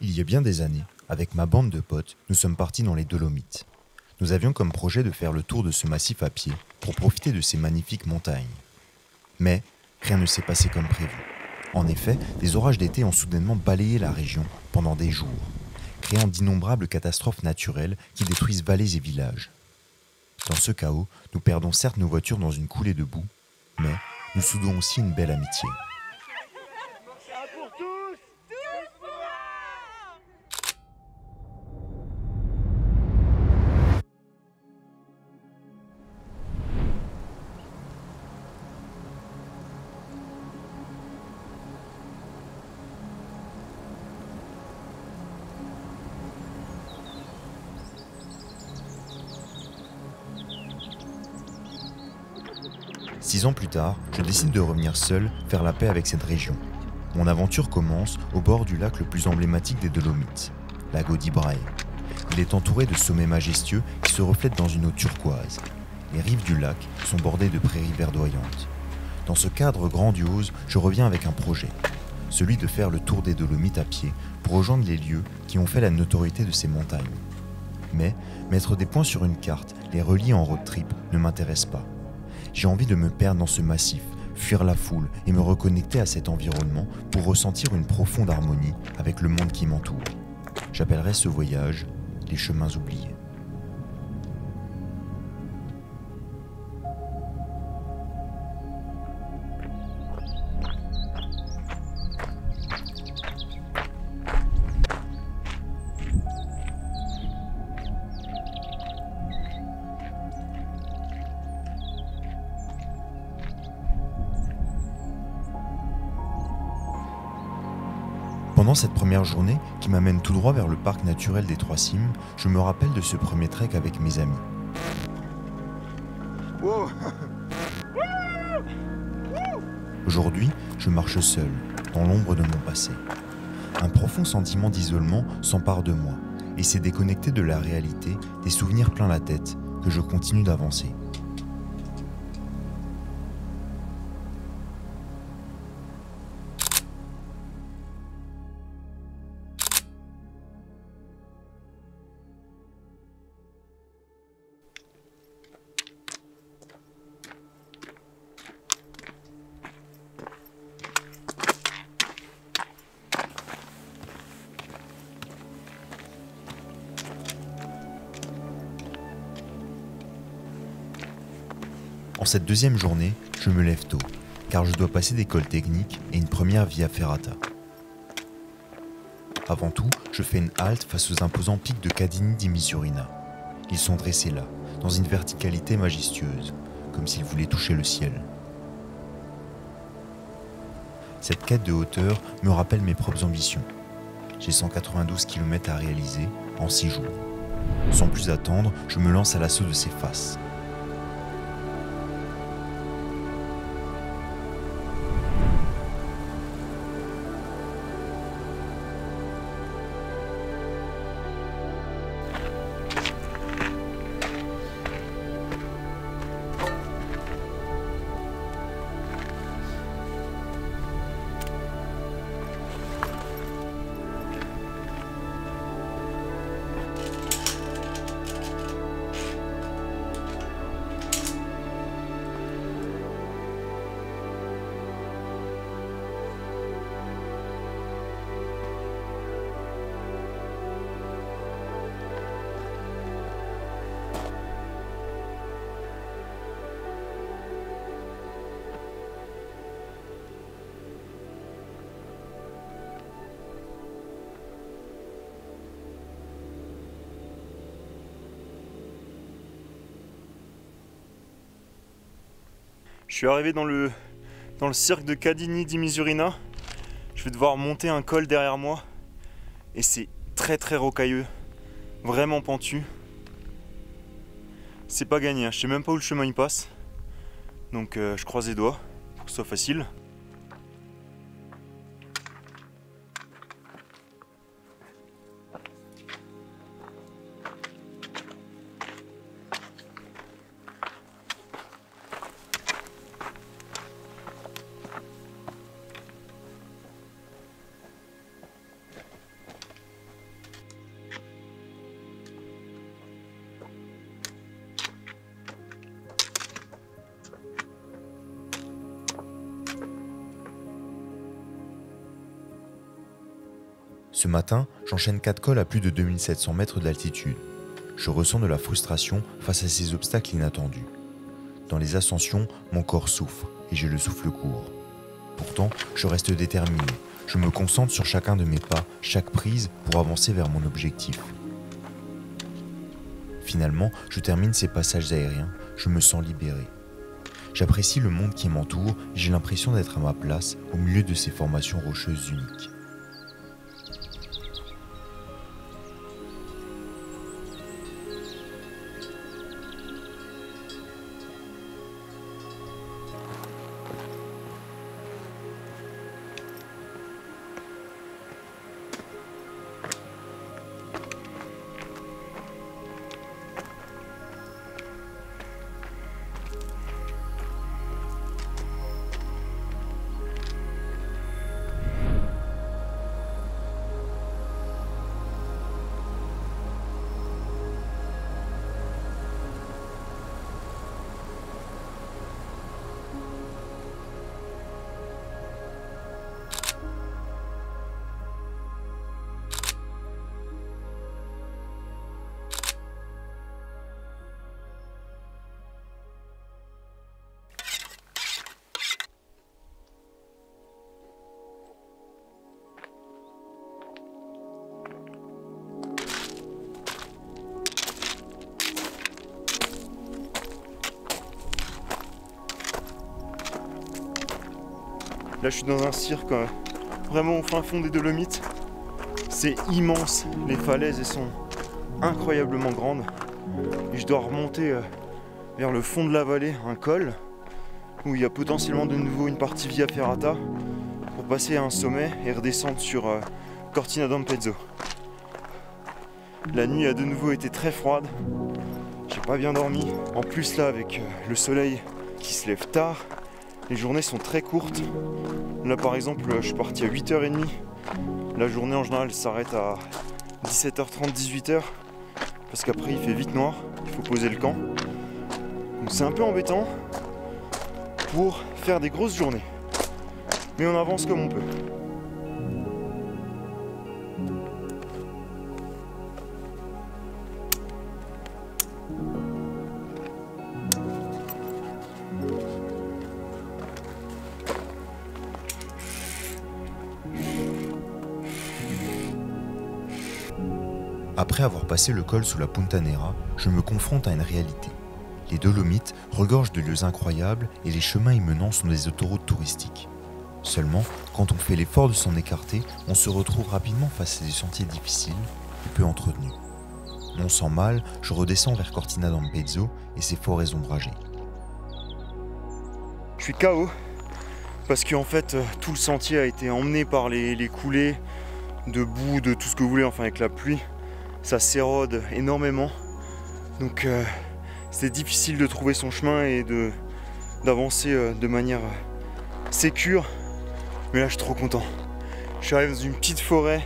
Il y a bien des années, avec ma bande de potes, nous sommes partis dans les Dolomites. Nous avions comme projet de faire le tour de ce massif à pied pour profiter de ces magnifiques montagnes. Mais rien ne s'est passé comme prévu. En effet, des orages d'été ont soudainement balayé la région pendant des jours, créant d'innombrables catastrophes naturelles qui détruisent vallées et villages. Dans ce chaos, nous perdons certes nos voitures dans une coulée de boue, mais nous soudons aussi une belle amitié. Six ans plus tard, je décide de revenir seul faire la paix avec cette région. Mon aventure commence au bord du lac le plus emblématique des Dolomites, Lago di Brae. Il est entouré de sommets majestueux qui se reflètent dans une eau turquoise. Les rives du lac sont bordées de prairies verdoyantes. Dans ce cadre grandiose, je reviens avec un projet, celui de faire le tour des Dolomites à pied pour rejoindre les lieux qui ont fait la notoriété de ces montagnes. Mais mettre des points sur une carte, les relier en road trip, ne m'intéresse pas. J'ai envie de me perdre dans ce massif, fuir la foule et me reconnecter à cet environnement pour ressentir une profonde harmonie avec le monde qui m'entoure. J'appellerai ce voyage les chemins oubliés. Pendant cette première journée, qui m'amène tout droit vers le parc naturel des Trois Cimes, je me rappelle de ce premier trek avec mes amis. Aujourd'hui, je marche seul, dans l'ombre de mon passé. Un profond sentiment d'isolement s'empare de moi, et c'est déconnecté de la réalité, des souvenirs plein la tête, que je continue d'avancer. En cette deuxième journée, je me lève tôt, car je dois passer des cols techniques et une première via ferrata. Avant tout, je fais une halte face aux imposants pics de Cadini di Misurina. Ils sont dressés là, dans une verticalité majestueuse, comme s'ils voulaient toucher le ciel. Cette quête de hauteur me rappelle mes propres ambitions. J'ai 192 km à réaliser en 6 jours. Sans plus attendre, je me lance à l'assaut de ces faces. Je suis arrivé dans le cirque de Cadini di Misurina. Je vais devoir monter un col derrière moi. Et c'est très rocailleux. Vraiment pentu. C'est pas gagné, hein. Je sais même pas où le chemin il passe. Donc je croise les doigts pour que ce soit facile. Ce matin, j'enchaîne 4 cols à plus de 2700 mètres d'altitude. Je ressens de la frustration face à ces obstacles inattendus. Dans les ascensions, mon corps souffre et j'ai le souffle court. Pourtant, je reste déterminé. Je me concentre sur chacun de mes pas, chaque prise pour avancer vers mon objectif. Finalement, je termine ces passages aériens, je me sens libéré. J'apprécie le monde qui m'entoure et j'ai l'impression d'être à ma place au milieu de ces formations rocheuses uniques. Là je suis dans un cirque vraiment au fin fond des Dolomites. C'est immense, les falaises elles sont incroyablement grandes. Et je dois remonter vers le fond de la vallée, un col, où il y a potentiellement de nouveau une partie via ferrata, pour passer à un sommet et redescendre sur Cortina d'Ampezzo. La nuit a de nouveau été très froide, j'ai pas bien dormi. En plus là avec le soleil qui se lève tard, les journées sont très courtes. Là par exemple je suis parti à 8h30. La journée en général s'arrête à 17h30, 18h. Parce qu'après il fait vite noir, il faut poser le camp. Donc c'est un peu embêtant pour faire des grosses journées. Mais on avance comme on peut. Après avoir passé le col sous la Punta Nera, je me confronte à une réalité. Les Dolomites regorgent de lieux incroyables et les chemins y menant sont des autoroutes touristiques. Seulement, quand on fait l'effort de s'en écarter, on se retrouve rapidement face à des sentiers difficiles et peu entretenus. Non sans mal, je redescends vers Cortina d'Ampezzo et ses forêts ombragées. Je suis KO parce qu'en fait tout le sentier a été emmené par les coulées de boue, de tout ce que vous voulez, enfin avec la pluie. Ça s'érode énormément, donc c'est difficile de trouver son chemin et d'avancer de manière sécure. Mais là je suis trop content. Je suis arrivé dans une petite forêt,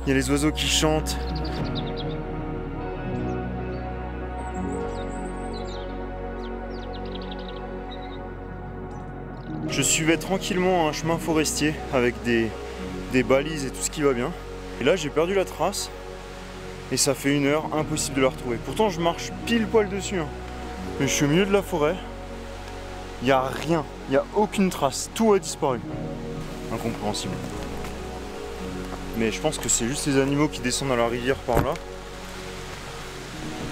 il y a les oiseaux qui chantent. Je suivais tranquillement un chemin forestier avec des balises et tout ce qui va bien. Et là j'ai perdu la trace. Et ça fait 1 heure, impossible de la retrouver. Pourtant je marche pile poil dessus, hein. Mais je suis au milieu de la forêt. Il n'y a rien, il n'y a aucune trace. Tout a disparu. Incompréhensible. Mais je pense que c'est juste les animaux qui descendent à la rivière par là.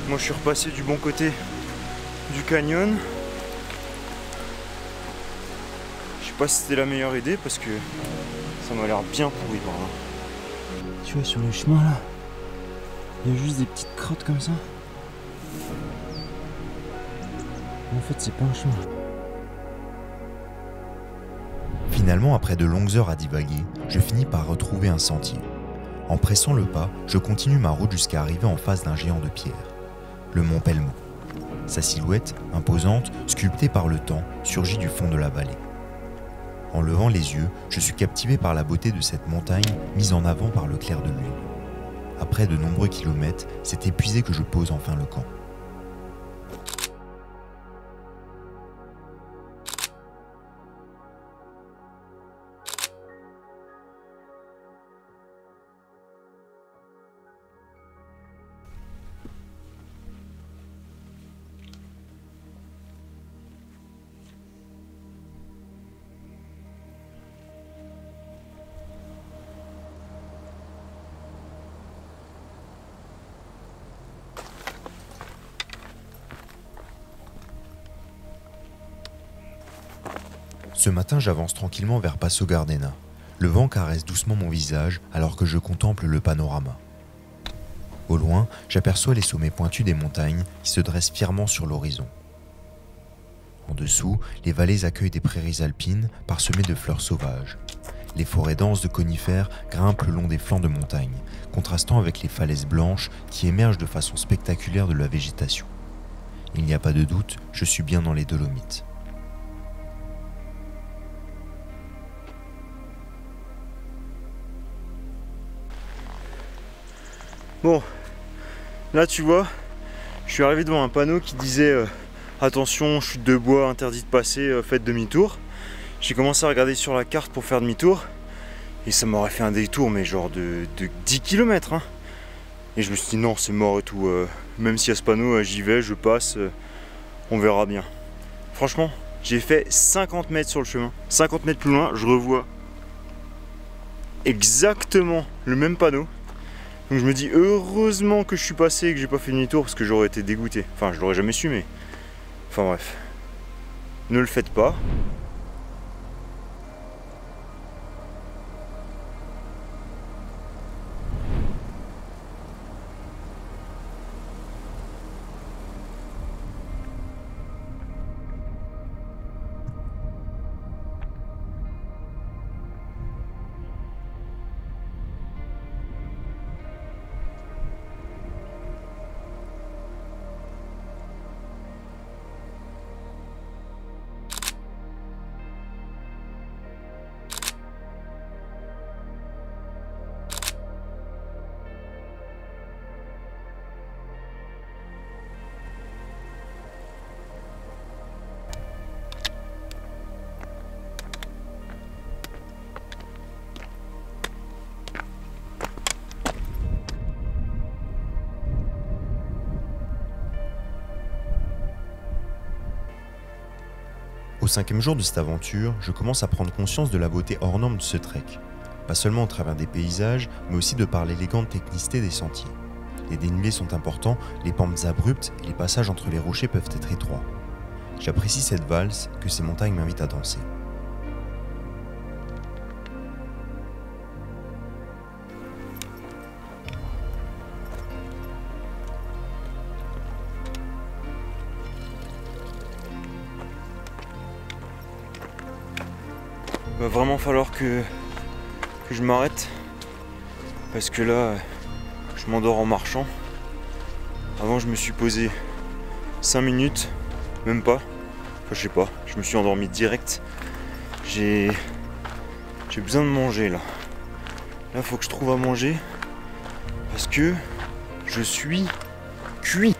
Moi je suis repassé du bon côté du canyon. Je sais pas si c'était la meilleure idée parce que ça m'a l'air bien pourri par là. Tu vois sur le chemin là, il y a juste des petites crottes comme ça. En fait, c'est pas un chemin. Finalement, après de longues heures à divaguer, je finis par retrouver un sentier. En pressant le pas, je continue ma route jusqu'à arriver en face d'un géant de pierre, le mont Pelmo. Sa silhouette, imposante, sculptée par le temps, surgit du fond de la vallée. En levant les yeux, je suis captivé par la beauté de cette montagne mise en avant par le clair de lune. Après de nombreux kilomètres, c'est épuisé que je pose enfin le camp. Ce matin, j'avance tranquillement vers Passo Gardena. Le vent caresse doucement mon visage alors que je contemple le panorama. Au loin, j'aperçois les sommets pointus des montagnes qui se dressent fièrement sur l'horizon. En dessous, les vallées accueillent des prairies alpines parsemées de fleurs sauvages. Les forêts denses de conifères grimpent le long des flancs de montagne, contrastant avec les falaises blanches qui émergent de façon spectaculaire de la végétation. Il n'y a pas de doute, je suis bien dans les Dolomites. Bon, là tu vois, je suis arrivé devant un panneau qui disait attention, chute de bois, interdit de passer, faites demi-tour. J'ai commencé à regarder sur la carte pour faire demi-tour et ça m'aurait fait un détour mais genre de 10 km hein. Et je me suis dit non, c'est mort et tout, même s'il y a ce panneau, j'y vais, je passe, on verra bien. Franchement, j'ai fait 50 mètres sur le chemin, 50 mètres plus loin, je revois exactement le même panneau. Donc je me dis heureusement que je suis passé et que j'ai pas fait demi-tour parce que j'aurais été dégoûté. Enfin, je l'aurais jamais su, mais... Enfin bref. Ne le faites pas. Au 5e jour de cette aventure, je commence à prendre conscience de la beauté hors norme de ce trek. Pas seulement au travers des paysages, mais aussi de par l'élégante technicité des sentiers. Les dénivelés sont importants, les pentes abruptes et les passages entre les rochers peuvent être étroits. J'apprécie cette valse que ces montagnes m'invitent à danser. Il va vraiment falloir que je m'arrête parce que là je m'endors en marchant. Avant je me suis posé 5 minutes, même pas, enfin je sais pas, je me suis endormi direct. J'ai besoin de manger là. Là faut que je trouve à manger parce que je suis cuit.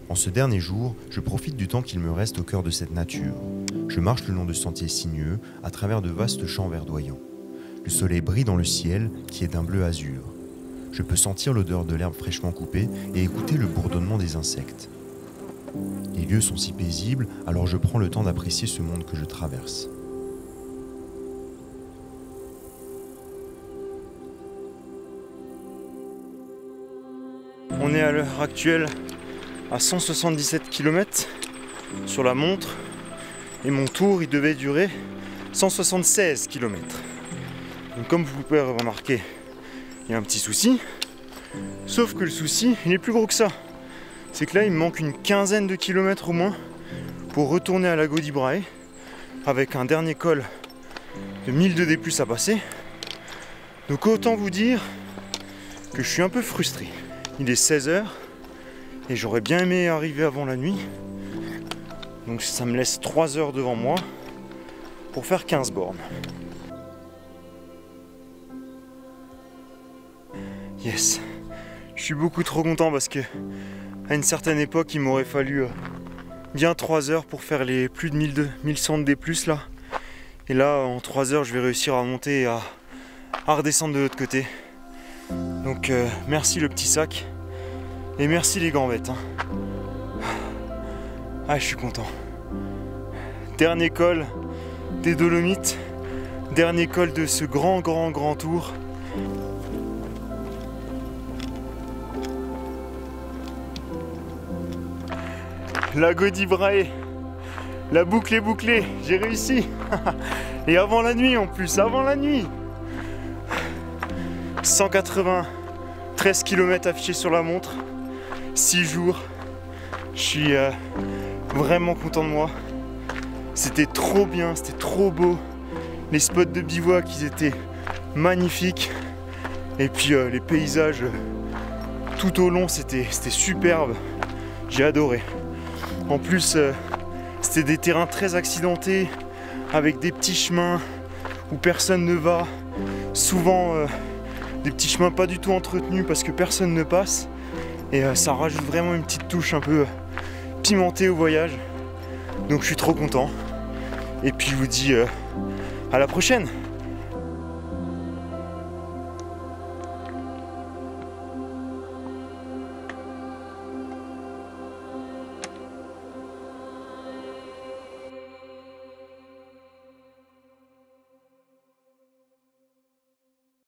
En ce dernier jour, je profite du temps qu'il me reste au cœur de cette nature. Je marche le long de sentiers sinueux, à travers de vastes champs verdoyants. Le soleil brille dans le ciel, qui est d'un bleu azur. Je peux sentir l'odeur de l'herbe fraîchement coupée et écouter le bourdonnement des insectes. Les lieux sont si paisibles, alors je prends le temps d'apprécier ce monde que je traverse. On est à l'heure actuelle à 177 km sur la montre et mon tour il devait durer 176 km. Donc comme vous pouvez remarquer, il y a un petit souci, sauf que le souci il est plus gros que ça. C'est que là il me manque une quinzaine de kilomètres au moins pour retourner à Lago di Brae avec un dernier col de 1002 D+ à passer. Donc autant vous dire que je suis un peu frustré. Il est 16 h, Et j'aurais bien aimé arriver avant la nuit. Donc ça me laisse 3 heures devant moi pour faire 15 bornes. Yes. Je suis beaucoup trop content parce que à une certaine époque il m'aurait fallu bien 3 heures pour faire les plus de 1100 de D+, là. Et là en 3 heures je vais réussir à monter et à redescendre de l'autre côté. Donc merci le petit sac. Et merci les gambettes. Ah, je suis content. Dernier col des Dolomites. Dernier col de ce grand tour. Lago di Brae. La boucle est bouclée. J'ai réussi. Et avant la nuit en plus. Avant la nuit. 193 km affichés sur la montre. 6 jours, je suis vraiment content de moi. C'était trop bien, c'était trop beau. Les spots de bivouac, ils étaient magnifiques. Et puis les paysages tout au long, c'était superbe. J'ai adoré. En plus, c'était des terrains très accidentés, avec des petits chemins où personne ne va. Souvent, des petits chemins pas du tout entretenus parce que personne ne passe. Et ça rajoute vraiment une petite touche un peu pimentée au voyage. Donc je suis trop content. Et puis je vous dis à la prochaine.